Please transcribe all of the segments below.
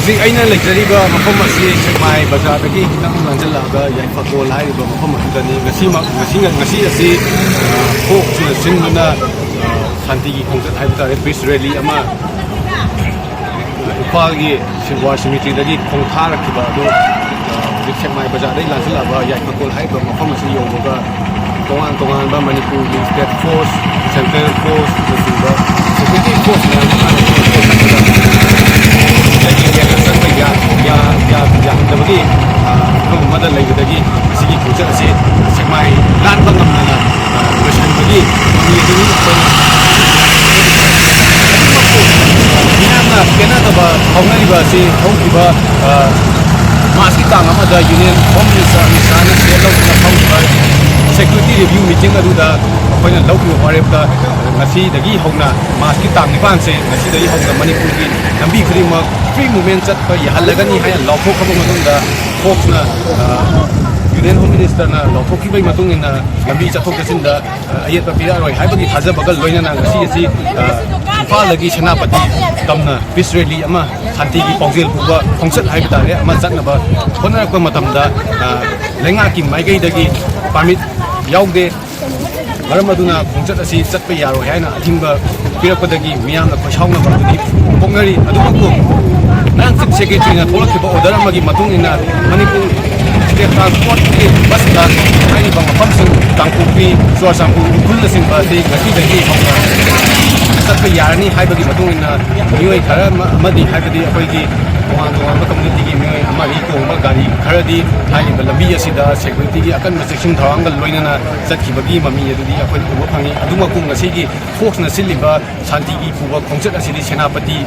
ꯍꯧꯖꯤꯛ ꯑꯩꯅ ꯂꯩꯖꯔꯤꯕ ꯃꯐꯝ ꯑꯁꯤ ꯁꯦꯛꯃꯥꯏ ꯕꯖꯥꯔꯗꯒꯤ ꯈꯤꯇꯪ ꯂꯥꯟꯖꯜꯂꯛꯑꯒ ꯌꯥꯏꯐꯀꯣꯜ ꯍꯥꯏꯔꯤꯕ ꯃꯐꯝ ꯑꯗꯨꯗꯅꯤ ꯉꯁꯤ ꯑꯁꯤ ꯐꯣꯛꯁꯅ ꯁꯤꯟꯗꯨꯅ ꯁꯥꯟꯇꯤꯒꯤ ꯈꯣꯡꯆꯠ ꯍꯥꯏꯕ ꯇꯥꯔꯦ ꯄꯤꯁ ꯔꯦꯂꯤ ꯑꯃ ꯏꯝꯐꯥꯜꯒꯤ ꯋꯥꯔ ꯁꯤꯃꯤꯇ꯭ꯔꯤꯗꯒꯤ ꯈꯣꯡꯊꯥꯔꯛꯈꯤꯕ ꯑꯗꯨ ꯍꯧꯖꯤꯛ ꯁꯦꯛꯃꯥꯏ ꯕꯖꯥꯔꯗꯒꯤ ꯂꯥꯟꯖꯜꯂꯛꯑꯕ ꯌꯥꯏꯐꯀꯣꯜ ꯍꯥꯏꯔꯤꯕ ꯃꯐꯝ ꯑꯁꯤ ꯌꯧꯕꯒ ꯇꯣꯉꯥꯟ ꯇꯣꯉꯥꯟꯕ ꯃꯅꯤꯄꯨꯔꯒꯤ ꯁ꯭ꯇꯦꯠ ꯐꯣꯔꯁ ꯁꯦꯟꯇ꯭ꯔꯦꯜ ꯐꯣꯔꯁ ꯅꯆꯤꯡꯕ ꯁꯦꯀ꯭ꯌꯨꯔꯤꯇꯤ ꯐꯣꯔꯁ ꯃꯌꯥꯝ ꯆꯠꯄ ꯌꯥꯍꯟꯗꯕꯒꯤ ꯐꯤꯚꯝ ꯑꯃꯗ ꯂꯩꯕꯗꯒꯤ ꯑꯁꯤꯒꯤ ꯈꯣꯡꯆꯠ ꯑꯁꯤ ꯁꯦꯛꯃꯥꯏ ꯂꯥꯟꯕ ꯉꯝꯗꯅ ꯂꯣꯏꯁꯤꯟꯕꯒꯤ ꯃꯃꯤ ꯑꯗꯨꯅꯤ ꯃꯤꯌꯥꯝꯅ ꯄꯦꯟꯅꯗꯕ ꯐꯥꯎꯅꯔꯤꯕ ꯑꯁꯤ ꯍꯧꯈꯤꯕ ꯃꯥꯔꯆꯀꯤ ꯇꯥꯡ ꯑꯃꯗ ꯌꯨꯅꯤꯌꯟ ꯍꯣꯝ ꯃꯤꯅꯤꯁꯇꯔ ꯑꯃꯤꯠ ꯁꯥꯍꯅ ꯁꯦꯜ ꯂꯧꯗꯨꯅ ꯐꯝꯈꯤꯕ ꯁꯦꯀ꯭ꯌꯨꯔꯤꯇꯤ ꯔꯤꯚ꯭ꯌꯨ ꯃꯤꯇꯤꯡ ꯑꯗꯨꯗ ꯑꯩꯈꯣꯏꯅ ꯂꯧꯈꯤꯕ ꯋꯥꯔꯦꯞꯇ ꯉꯁꯤꯗꯒꯤ ꯍꯧꯅ ꯃꯥꯔꯆꯀꯤ ꯇꯥꯡ 9ꯁꯦ ꯉꯁꯤꯗꯒꯤ ꯍꯧꯅ ꯃꯅꯤꯄꯨꯔꯒꯤ ꯂꯝꯕꯤ ꯈꯨꯗꯤꯡꯃꯛ ꯐ꯭ꯔꯤ ꯃꯨꯚꯃꯦꯟ ꯆꯠꯄ ꯌꯥꯍꯜꯂꯒꯅꯤ ꯍꯥꯏꯅ ꯂꯥꯎꯊꯣꯛꯈ꯭ꯔꯕ ꯃꯇꯨꯡꯗ ꯐꯣꯛꯁꯅ ꯌꯨꯅꯤꯌꯟ ꯍꯣꯝ ꯃꯤꯅꯤꯁꯇꯔꯅ ꯂꯥꯎꯊꯣꯛꯈꯤꯕꯒꯤ ꯃꯇꯨꯡ ꯏꯟꯅ ꯂꯝꯕꯤ ꯆꯠꯊꯣꯛ ꯆꯠꯁꯤꯟꯗ ꯑꯌꯦꯠꯄ ꯄꯤꯔꯛꯑꯔꯣꯏ ꯍꯥꯏꯕꯒꯤ ꯊꯥꯖꯕꯒ ꯂꯣꯏꯅꯅ ꯉꯁꯤ ꯑꯁꯤ ꯏꯝꯐꯥꯜꯗꯒꯤ ꯁꯦꯅꯥꯄꯇꯤ ꯇꯝꯅ ꯄꯤꯁ ꯔꯦꯂꯤ ꯑꯃ ꯁꯥꯟꯇꯤꯒꯤ ꯄꯥꯎꯖꯦꯜ ꯄꯨꯕ ꯈꯣꯡꯆꯠ ꯍꯥꯏꯕ ꯇꯥꯔꯦ ꯑꯃ ꯆꯠꯅꯕ ꯍꯣꯠꯅꯔꯛꯄ ꯃꯇꯝꯗ ꯂꯩꯉꯥꯛꯀꯤ ꯃꯥꯏꯀꯩꯗꯒꯤ ꯄꯥꯔꯃꯤꯠ ꯌꯥꯎꯗꯦ ꯃꯔꯝ ꯑꯗꯨꯅ ꯈꯣꯡꯆꯠ ꯑꯁꯤ ꯆꯠꯄ ꯌꯥꯔꯣꯏ ꯍꯥꯏꯅ ꯑꯊꯤꯡꯕ ꯄꯤꯔꯛꯄꯗꯒꯤ ꯃꯤꯌꯥꯝꯅ ꯈꯣꯏꯁꯥꯎꯅꯕ ꯑꯗꯨꯗꯤ ꯄꯣꯛꯅꯔꯤ ꯑꯗꯨꯃꯛꯄꯨ ꯆꯤꯞ ꯁꯦꯀ꯭ꯔꯦꯇꯔꯤꯅ ꯊꯣꯛꯂꯛꯈꯤꯕ ꯑꯣꯔꯗꯔ ꯑꯃꯒꯤ ꯃꯇꯨꯡ ꯏꯟꯅ ꯃꯅꯤꯄꯨꯔ ꯁ꯭ꯇꯦꯠ ꯇ꯭ꯔꯥꯟꯁꯄꯣꯔꯠꯀꯤ ꯕꯁꯇ ꯍꯥꯏꯔꯤꯕ ꯃꯐꯝꯁꯤꯡ ꯀꯥꯡꯄꯣꯛꯄꯤ ꯆꯨꯔꯆꯥꯟꯄꯨꯔ ꯎꯈ꯭ꯔꯨꯜꯅꯆꯤꯡꯕ ꯑꯁꯤ ꯉꯁꯤꯗꯒꯤ ꯍꯧꯅ ꯆꯠꯄ ꯌꯥꯔꯅꯤ ꯍꯥꯏꯕꯒꯤ ꯃꯇꯨꯡ ꯏꯟꯅ ꯃꯤꯑꯣꯏ ꯈꯔ ꯑꯃꯗꯤ ꯍꯥꯏꯕꯗꯤ ꯑꯩꯈꯣꯏꯒꯤ ꯇꯣꯉꯥꯟ ꯇꯣꯉꯥꯟꯕ ꯀꯝꯃ꯭ꯌꯨꯅꯤꯇꯤꯒꯤ ꯃꯤꯑꯣꯏ ꯑꯃꯅꯤ ꯇꯣꯡꯕ ꯒꯥꯔꯤ ꯈꯔꯗꯤ ꯍꯥꯏꯔꯤꯕ ꯂꯝꯕꯤ ꯑꯁꯤꯗ ꯁꯦꯀ꯭ꯌꯨꯔꯤꯇꯤꯒꯤ ꯑꯀꯟꯕ ꯆꯦꯛꯁꯤꯟ ꯊꯧꯔꯥꯡꯒ ꯂꯣꯏꯅꯅ ꯆꯠꯈꯤꯕꯒꯤ ꯃꯃꯤ ꯑꯗꯨꯗꯤ ꯑꯩꯈꯣꯏꯅ ꯎꯕ ꯐꯪꯉꯤ ꯑꯗꯨꯃꯛꯄꯨ ꯉꯁꯤꯒꯤ ꯐꯣꯛꯁꯅ ꯁꯤꯜꯂꯤꯕ ꯁꯥꯟꯇꯤꯒꯤ ꯄꯨꯕ ꯈꯣꯡꯆꯠ ꯑꯁꯤꯗꯤ ꯁꯦꯅꯥꯄꯇꯤ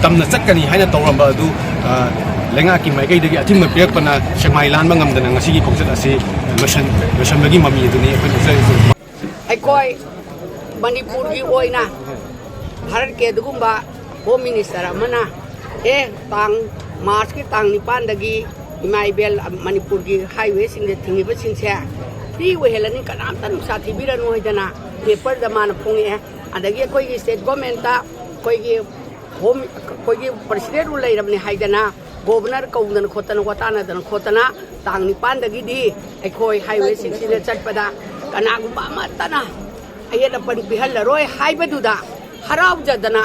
ꯇꯝꯅ ꯆꯠꯀꯅꯤ ꯍꯥꯏꯅ ꯇꯧꯔꯝꯕ ꯑꯗꯨ ꯂꯩꯉꯥꯛꯀꯤ ꯃꯥꯏꯀꯩꯗꯒꯤ ꯑꯊꯤꯡꯕ ꯄꯤꯔꯛꯄꯅ ꯁꯦꯛꯃꯥꯏ ꯂꯥꯟꯕ ꯉꯝꯗꯅ ꯉꯁꯤꯒꯤ ꯈꯣꯡꯆꯠ ꯑꯁꯤ ꯂꯣꯏꯁꯟꯕꯒꯤ ꯃꯃꯤ ꯑꯗꯨꯅꯤ ꯑꯩꯈꯣꯏꯅ ꯎꯖꯔꯤꯁꯤ ꯑꯩꯈꯣꯏ ꯃꯅꯤꯄꯨꯔꯒꯤ ꯑꯣꯏꯅ ꯚꯥꯔꯠꯀꯤ ꯑꯗꯨꯒꯨꯝꯕ ꯍꯣꯝ ꯃꯤꯅꯤꯁꯇꯔ ꯑꯃꯅ ꯃꯥꯔꯆꯀꯤ ꯇꯥꯡ 9ꯗꯒꯤ ꯏꯃꯥ ꯏꯕꯦꯜ ꯃꯅꯤꯄꯨꯔꯒꯤ ꯍꯥꯏꯋꯦꯁꯤꯡꯗ ꯊꯤꯡꯉꯤꯕꯁꯤꯡꯁꯦ ꯐ꯭ꯔꯤ ꯑꯣꯏꯍꯜꯂꯅꯤ ꯀꯅꯥꯝꯇ ꯅꯨꯡꯁꯥ ꯊꯤꯕꯤꯔꯅꯨ ꯍꯥꯏꯗꯅ ꯄꯦꯄꯔꯗ ꯃꯥꯅ ꯐꯣꯡꯉꯛꯑꯦ ꯑꯗꯒꯤ ꯑꯩꯈꯣꯏꯒꯤ ꯁ꯭ꯇꯦꯠ ꯒꯣꯔꯃꯦꯟꯇ ꯑꯩꯈꯣꯏꯒꯤ ꯄ꯭ꯔꯁꯤꯗꯦꯟ ꯔꯨꯜ ꯂꯩꯔꯕꯅꯤ ꯍꯥꯏꯗꯅ ꯒꯣꯕꯔꯅꯔ ꯀꯧꯗꯅ ꯈꯣꯠꯇꯅ ꯋꯥꯇꯥꯅꯗꯅ ꯈꯣꯠꯇꯅ ꯇꯥꯡ 9ꯗꯒꯤꯗꯤ ꯑꯩꯈꯣꯏ ꯍꯥꯏꯋꯦꯁꯤꯡꯁꯤꯗ ꯆꯠꯄꯗ ꯀꯅꯥꯒꯨꯝꯕ ꯑꯃꯠꯇꯅ ꯑꯌꯦꯠ ꯑꯄꯟ ꯄꯤꯍꯜꯂꯔꯣꯏ ꯍꯥꯏꯕꯗꯨꯗ ꯍꯔꯥꯎꯖꯗꯅ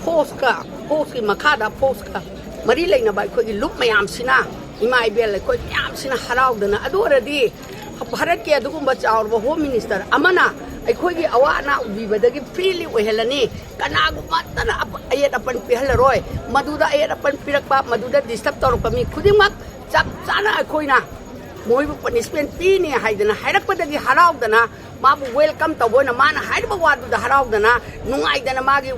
ꯐꯣꯛꯁꯀꯤ ꯃꯈꯥꯗ ꯐꯣꯛꯁꯀ ꯃꯔꯤ ꯂꯩꯅꯕ ꯑꯩꯈꯣꯏꯒꯤ ꯂꯨꯞ ꯃꯌꯥꯝꯁꯤꯅ ꯏꯃꯥ ꯏꯕꯦꯜ ꯑꯩꯈꯣꯏ ꯃꯌꯥꯝꯁꯤꯅ ꯍꯔꯥꯎꯗꯅ ꯑꯗꯨ ꯑꯣꯏꯔꯗꯤ ꯚꯥꯔꯠꯀꯤ ꯑꯗꯨꯒꯨꯝꯕ ꯆꯥꯎꯔꯕ ꯍꯣꯝ ꯃꯤꯅꯤꯁꯇꯔ ꯑꯃꯅ ꯑꯩꯈꯣꯏꯒꯤ ꯑꯋꯥ ꯑꯅꯥ ꯎꯕꯤꯕꯗꯒꯤ ꯐ꯭ꯔꯤꯂꯤ ꯑꯣꯏꯍꯜꯂꯅꯤ ꯀꯅꯥꯒꯨꯝꯕꯇꯅ ꯑꯌꯦꯠ ꯑꯄꯟ ꯄꯤꯍꯜꯂꯔꯣꯏ ꯃꯗꯨꯗ ꯑꯌꯦꯠ ꯑꯄꯟ ꯄꯤꯔꯛꯄ ꯃꯗꯨꯗ ꯗꯤꯁꯇꯔꯕ ꯇꯧꯔꯛꯄ ꯃꯤ ꯈꯨꯗꯤꯡꯃꯛ ꯆꯞ ꯆꯥꯅ ꯑꯩꯈꯣꯏꯅ ꯃꯣꯏꯕꯨ ꯄꯅꯤꯁꯃꯦꯟ ꯄꯤꯅꯤ ꯍꯥꯏꯗꯅ ꯍꯥꯏꯔꯛꯄꯗꯒꯤ ꯍꯔꯥꯎꯗꯅ ꯃꯥꯕꯨ ꯋꯦꯜꯀꯝ ꯇꯧꯕ ꯑꯣꯏꯅ ꯃꯥꯅ ꯍꯥꯏꯔꯤꯕ ꯋꯥꯗꯨꯗ ꯍꯔꯥꯎꯗꯅ ꯅꯨꯡꯉꯥꯏꯗꯅ ꯃꯥꯒꯤ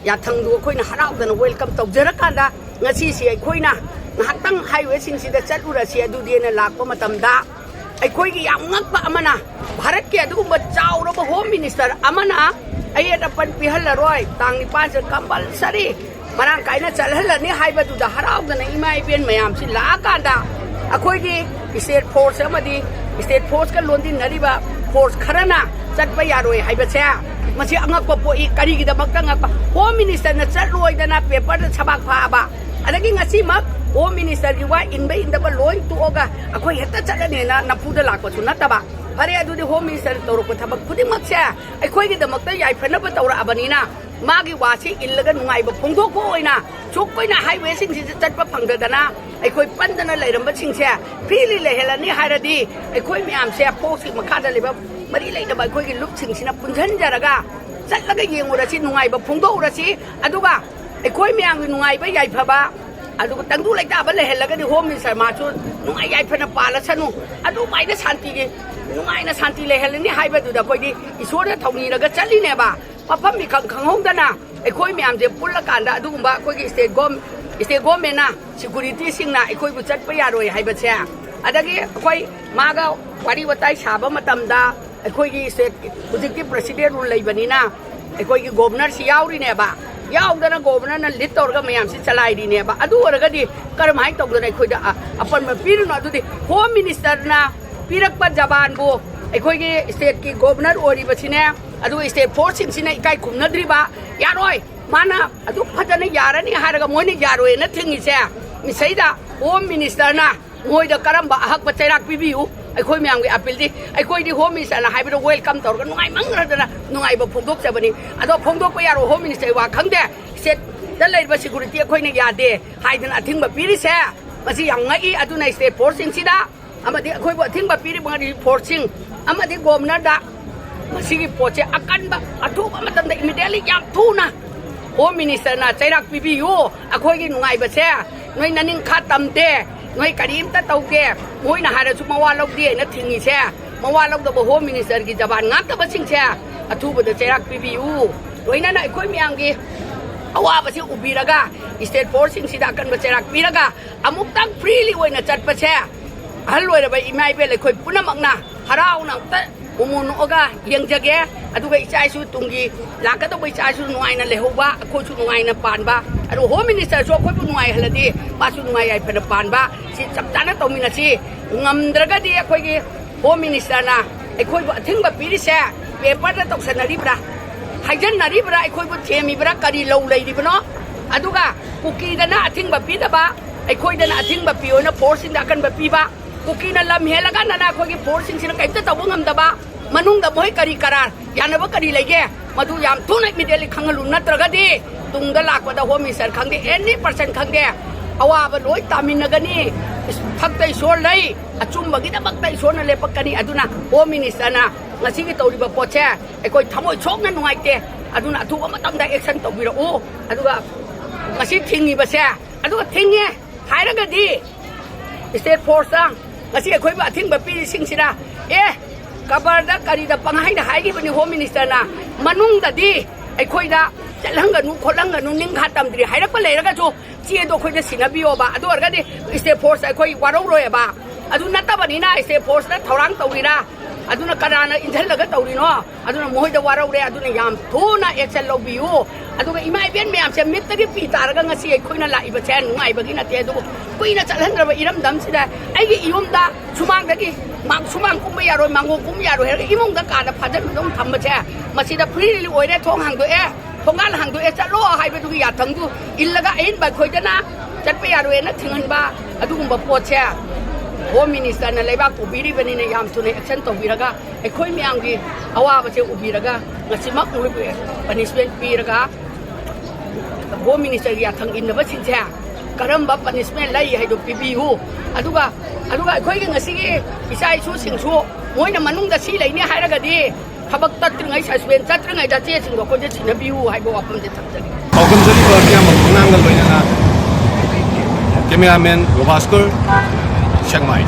ꯌꯥꯊꯪꯗꯨ ꯑꯩꯈꯣꯏꯅ ꯍꯔꯥꯎꯗꯅ ꯋꯦꯜꯀꯝ ꯇꯧꯖꯔꯀꯥꯟꯗ ꯉꯁꯤꯁꯤ ꯑꯩꯈꯣꯏꯅ ꯉꯥꯏꯍꯥꯛꯇꯪ ꯍꯥꯏꯋꯦꯁꯤꯡꯁꯤꯗ ꯆꯠꯂꯨꯔꯁꯤ ꯑꯗꯨꯗꯤꯅ ꯂꯥꯛꯄ ꯃꯇꯝꯗ ꯑꯩꯈꯣꯏꯒꯤ ꯌꯥꯝ ꯉꯛꯄ ꯑꯃꯅ ꯚꯥꯔꯠꯀꯤ ꯑꯗꯨꯒꯨꯝꯕ ꯆꯥꯎꯔꯕ ꯍꯣꯝ ꯃꯤꯅꯤꯁꯇꯔ ꯑꯃꯅ ꯑꯌꯦꯠ ꯑꯄꯟ ꯄꯤꯍꯜꯂꯔꯣꯏ ꯇꯥꯡ 9ꯁꯦ ꯀꯝꯄꯜꯁꯔꯤ ꯃꯔꯥꯡ ꯀꯥꯏꯅ ꯆꯠꯍꯜꯂꯅꯤ ꯍꯥꯏꯕꯗꯨꯗ ꯍꯔꯥꯎꯗꯅ ꯏꯃꯥ ꯏꯕꯦꯟ ꯃꯌꯥꯝꯁꯤ ꯂꯥꯛꯑꯀꯥꯟꯗ ꯑꯩꯈꯣꯏꯒꯤ ꯁ꯭ꯇꯦꯠ ꯐꯣꯔꯁ ꯑꯃꯗꯤ ꯁ꯭ꯇꯦꯠ ꯐꯣꯔꯁꯀ ꯂꯣꯟꯗꯤꯟꯅꯔꯤꯕ ꯐꯣꯔꯁ ꯈꯔꯅ ꯆꯠꯄ ꯌꯥꯔꯣꯏ ꯍꯥꯏꯕꯁꯦ ꯃꯁꯤ ꯑꯉꯛꯄ ꯄꯣꯛꯏ ꯀꯔꯤꯒꯤꯗꯃꯛꯇ ꯉꯛꯄ ꯍꯣꯝ ꯃꯤꯅꯤꯁꯇꯔꯅ ꯆꯠꯂꯣꯏꯗꯅ ꯄꯦꯄꯔꯗ ꯁꯕꯥꯛ ꯐꯥꯑꯕ ꯑꯗꯒꯤ ꯉꯁꯤꯃꯛ ꯍꯣꯝ ꯃꯤꯅꯤꯁꯇꯔꯒꯤ ꯋꯥ ꯏꯟꯕ ꯏꯟꯗꯕ ꯂꯣꯏ ꯇꯣꯛꯑꯒ ꯑꯩꯈꯣꯏ ꯍꯦꯛꯇ ꯆꯠꯂꯅꯤꯅ ꯅꯝꯐꯨꯗ ꯂꯥꯛꯄꯁꯨ ꯅꯠꯇꯕ ꯐꯔꯦ ꯑꯗꯨꯗꯤ ꯍꯣꯝ ꯃꯤꯅꯤꯁꯇꯔ ꯇꯧꯔꯛꯄ ꯊꯕꯛ ꯈꯨꯗꯤꯡꯃꯛꯁꯦ ꯑꯩꯈꯣꯏꯒꯤꯗꯃꯛꯇ ꯌꯥꯏꯐꯅꯕ ꯇꯧꯔꯛꯑꯕꯅꯤꯅ ꯃꯥꯒꯤ ꯋꯥꯁꯤ ꯏꯜꯂꯒ ꯅꯨꯡꯉꯥꯏꯕ ꯐꯣꯡꯗꯣꯛꯄ ꯑꯣꯏꯅ ꯆꯨꯞꯄꯩꯅ ꯍꯥꯏꯋꯦꯁꯤꯡꯁꯤꯗ ꯆꯠꯄ ꯐꯪꯗꯗꯅ ꯑꯩꯈꯣꯏ ꯄꯟꯗꯅ ꯂꯩꯔꯝꯕꯁꯤꯡꯁꯦ ꯐ꯭ꯔꯤꯂꯤ ꯂꯩꯍꯜꯂꯅꯤ ꯍꯥꯏꯔꯗꯤ ꯑꯩꯈꯣꯏ ꯃꯌꯥꯝꯁꯦ ꯐꯣꯛꯁꯀꯤ ꯃꯈꯥꯗ ꯂꯩꯕ ꯃꯔꯤ ꯂꯩꯅꯕ ꯑꯩꯈꯣꯏꯒꯤ ꯂꯨꯞꯁꯤꯡꯁꯤꯅ ꯄꯨꯟꯁꯤꯟꯖꯔꯒ ꯆꯠꯂꯒ ꯌꯦꯡꯉꯨꯔꯁꯤ ꯅꯨꯡꯉꯥꯏꯕ ꯐꯣꯡꯗꯣꯛꯎꯔꯁꯤ ꯑꯗꯨꯒ ꯑꯩꯈꯣꯏ ꯃꯌꯥꯝꯒꯤ ꯅꯨꯡꯉꯥꯏꯕ ꯌꯥꯏꯐꯕ ꯑꯗꯨꯒ ꯇꯪꯗꯨ ꯂꯩꯇꯥꯕ ꯂꯩꯍꯜꯂꯒꯗꯤ ꯍꯣꯝ ꯃꯤꯅꯤꯁꯇꯔ ꯃꯥꯁꯨ ꯅꯨꯡꯉꯥꯏ ꯌꯥꯏꯐꯅ ꯄꯥꯜꯂꯁꯅꯨ ꯑꯗꯨꯃꯥꯏꯅ ꯅꯨꯡꯉꯥꯏꯅ ꯁꯥꯟꯇꯤ ꯂꯩꯍꯜꯂꯅꯤ ꯍꯥꯏꯕꯗꯨꯗ ꯑꯩꯈꯣꯏꯗꯤ ꯏꯁꯣꯔꯗ ꯊꯧꯅꯤꯔꯒ ꯆꯠꯂꯤꯅꯦꯕ ꯃꯐꯝ ꯏꯈꯪ ꯈꯪꯍꯧꯗꯅ ꯑꯩꯈꯣꯏ ꯃꯌꯥꯝꯁꯦ ꯄꯨꯜꯂꯀꯥꯟꯗ ꯑꯗꯨꯒꯨꯝꯕ ꯑꯩꯈꯣꯏꯒꯤ ꯁ꯭ꯇꯦꯠ ꯒꯣꯔꯃꯦꯟꯅ ꯁꯦꯀ꯭ꯌꯨꯔꯤꯇꯤꯁꯤꯡꯅ ꯑꯩꯈꯣꯏꯕꯨ ꯆꯠꯄ ꯌꯥꯔꯣꯏ ꯍꯥꯏꯕꯁꯦ ꯑꯗꯒꯤ ꯑꯩꯈꯣꯏ ꯃꯥꯒ ꯋꯥꯔꯤ ꯋꯥꯇꯥꯏ ꯁꯥꯕ ꯃꯇꯝꯗ ꯑꯩꯈꯣꯏꯒꯤ ꯍꯧꯖꯤꯛꯇꯤ ꯄ꯭ꯔꯁꯤꯗꯦꯟ ꯔꯨꯜ ꯂꯩꯕꯅꯤꯅ ꯑꯩꯈꯣꯏꯒꯤ ꯒꯣꯕꯔꯅꯔꯁꯤ ꯌꯥꯎꯔꯤꯅꯦꯕ ꯌꯥꯎꯗꯅ ꯒꯣꯕꯔꯅꯔꯅ ꯂꯤꯗ ꯇꯧꯔꯒ ꯃꯌꯥꯝꯁꯤ ꯆꯂꯥꯏꯔꯤꯅꯦꯕ ꯑꯗꯨ ꯑꯣꯏꯔꯒꯗꯤ ꯀꯔꯝꯍꯥꯏꯅ ꯇꯧꯗꯅ ꯑꯩꯈꯣꯏꯗ ꯑꯄꯟꯕ ꯄꯤꯔꯨꯅꯣ ꯑꯗꯨꯗꯤ ꯍꯣꯝ ꯃꯤꯅꯤꯁꯇꯔꯅ ꯄꯤꯔꯛꯄ ꯖꯕꯥꯟꯕꯨ ꯑꯩꯈꯣꯏꯒꯤ ꯁ꯭ꯇꯦꯠꯀꯤ ꯒꯣꯕꯔꯅꯔ ꯑꯣꯏꯔꯤꯕꯁꯤꯅꯦ ꯑꯗꯨꯒ ꯁ꯭ꯇꯦꯠ ꯐꯣꯔꯁꯁꯤꯡꯁꯤꯅ ꯏꯀꯥꯏ ꯈꯨꯝꯅꯗ꯭ꯔꯤꯕ ꯌꯥꯔꯣꯏ माना अदु फजन यारनी हारगा मोइने यारोयना थिंगिसे मिसैदा होम मिनिस्टरना मोइदा करंबा अहक चैराक पिबियु अखोई म्याम के अपील दी अखोई होम मिनिस्टरना हाइबदो वेलकम तौरगा नुंगाई मंगरदना नुंगाइबा फोंदोकजबनी अदो फोंदोकपा यारो होम मिनिस्टर वा खंगदे स्टेट दा लेबा सिक्युरिटी अखोइना यादे हाइदना अथिंगबा पिरिसे मसी याम ngai aduna state forcing sida amadi akhoi bo thingba piri bangari forcing amadi governor da masigi poche akanba athuba matamda immediately yam thuna home minister na chairak pibi yu akhoi gi nungai ba se noi naning kha tamde noi karim ta tauke moi na hara chu mawa lok de na thingi se mawa lok da home minister gi jaban ngak ta basing se athuba da chairak pibi yu noi na akhoi myam gi awa basi ubiraga state forcing sida kan bacherak piraga amuk tang freely oina chatpa che haloi ra bai imai be le khoi punamakna harau na ta umun oga yengjage aduga ichai su tungi laka to bai chai su nuai na lehoba khoi su nuai na panba adu home minister so khoi pu nuai haladi ba su nuai ai phana panba si chaptana tomina si ngamdraga di khoi gi home minister na khoi ba thingba piri se paper ta toksanari bra hajan nari bra khoi bu themi bra kari lo lei di bno aduga kuki dana athingba pi da ba khoi dana athingba pi ona forcing da kan ba pi ba kuki na lam helaga na khoi gi forcing sin kai ta taw ngam da ba manung da moi kari karar yana ba kari lege madu yam thunai mideli khangalu natraga di tung da lak da home minister khangde any person khangde awa ba loi taminagani thaktai sol lai achum bagi da baktai sol na lepakani aduna home minister na ngasi gi tawriba poche khoi thamoi chok na nuai te aduna thu ba matam da action tawbira o aduga ngasi thingi ba se aduga thinge hairaga di state force ang ngasi khoi ba thing ba pi sing sira kabar da kari da panghai da hai gi bani home minister na manung da di khoi da chalanga nu kholanga nu ning khatam dri hairak pa leiraga chu che do khoi da sinabiyo ba adu arga di state force khoi warau roya ba adu natabani na state force da thorang tawira aduna karana inthal laga tawrino aduna moi da warau re aduna yam thuna action lobiu aduga imai ben me am se mitri pi taraga ngasi khoina la iba chen ngai bagi na te du kuina chalhan ra iram dam sida ai gi ium da sumang da gi mang sumang kum ya ro mango kum ya ro he imong da ka da phajan dong tham ba che masida freely oi re thong hang do thongal hang do chalo hai ba du ya thang du illaga ein ba khoi da na chat pa ya ro na thingan ba adugum ba po che home minister na leibak ubiri bani ne yam tune action to biraga khoi myam gi awa ba che ubiraga ngasimak ui punishment piraga home minister ya thang in ba sing che karamba punishment lai hai do pibiu aduga khoi gi ngasi gi isai su sing su moi na manung da si lai ne hairaga di thabak tatringai suspend tatringai da che sing ko je sinabiu hai bo apam je thakjani paukum jali ba kya ma ngangal loina na cameraman Robaskar Chiang Mai